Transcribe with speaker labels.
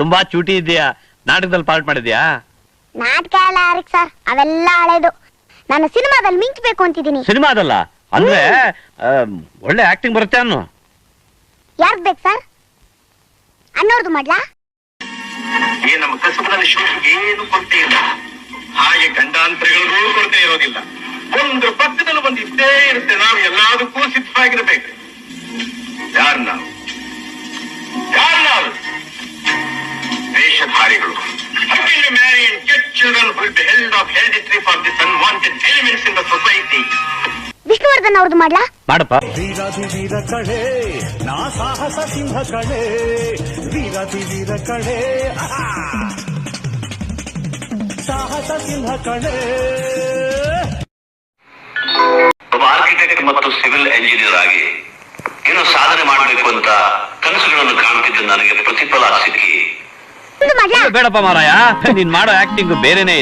Speaker 1: ತುಂಬಾ ಚೂಟಿ ಇದೆಯಾ. ನಾಟಕದಲ್ಲಿ ಪಾರ್ಟ್ ಮಾಡಿದ್ಯಾ?
Speaker 2: ನಾಟಕ ಎಲ್ಲ ಯಾರಿಗ್ ಸರ್, ಅವೆಲ್ಲ ಹಳೇದು. ನಾನು ಸಿನಿಮಾದಲ್ಲಿ ಮಿಂಚ್ಬೇಕು ಅಂತಿದ್ದೀನಿ.
Speaker 1: ಸಿನಿಮಾದಲ್ಲ ಅಂದ್ರೆ ಒಳ್ಳೆ ಆಕ್ಟಿಂಗ್ ಬರುತ್ತೆ ಅನ್ನು.
Speaker 2: ಯಾರ್ಗ್ ಬೇಕು ಸರ್? ಅನ್ನೋರ್ದು ಮಾಡ್ಲಾ?
Speaker 3: ಈ ನಮ್ಮ ಕಸಬದಲ್ಲಿ ಶೋಕಿಗೆ ಏನು ಕೊರತೆ ಇಲ್ಲ, ಹಾಗೆ ಗಂಡಾಂತರಗಳಿಗೂ ಕೊರತೆ ಇರೋದಿಲ್ಲ. ಒಂದ್ರ ಪಕ್ಕದಲ್ಲಿ ಒಂದು ಇದ್ದೇ ಇರುತ್ತೆ. ನಾವು ಎಲ್ಲದಕ್ಕೂ ಸಿದ್ಧವಾಗಿರ್ಬೇಕು. ಯಾರು ನಾವು ವೇಷಧಾರಿಗಳು. Until we marry and get children who will be held of hereditary for this unwanted elements in the society.
Speaker 2: Vishnuvardhan ಅವ್ರದ್ದು ಮಾಡ್ಲಾ?
Speaker 1: ಮಾಡಪ್ಪ.
Speaker 4: ವೀರಾತಿ ವೀರ ಕಡೆ ನಾ ಸಾಹಸ ಸಿಂಹ ಕಡೆ, ವೀರಾತಿ ವೀರ ಕಡೆ ಸಾಹಸ ಸಿಂಹ ಕಡೆ.
Speaker 5: ಒಬ್ಬ ಆರ್ಕಿಟೆಕ್ಟ್ ಮತ್ತು ಸಿವಿಲ್ ಎಂಜಿನಿಯರ್ ಆಗಿ ಏನೋ ಸಾಧನೆ ಮಾಡಬೇಕು ಅಂತ ಕನಸುಗಳನ್ನು ಕಾಣುತ್ತಿದ್ದ ನನಗೆ ಪ್ರತಿಫಲ ಸಿಕ್ಕಿ
Speaker 2: ಮಾಡ್ಲಾ?
Speaker 1: ಬೇಡಪ್ಪ ಮಾರಾಯ, ನೀನ್ ಮಾಡೋ ಆಕ್ಟಿಂಗ್ ಬೇರೆನೇ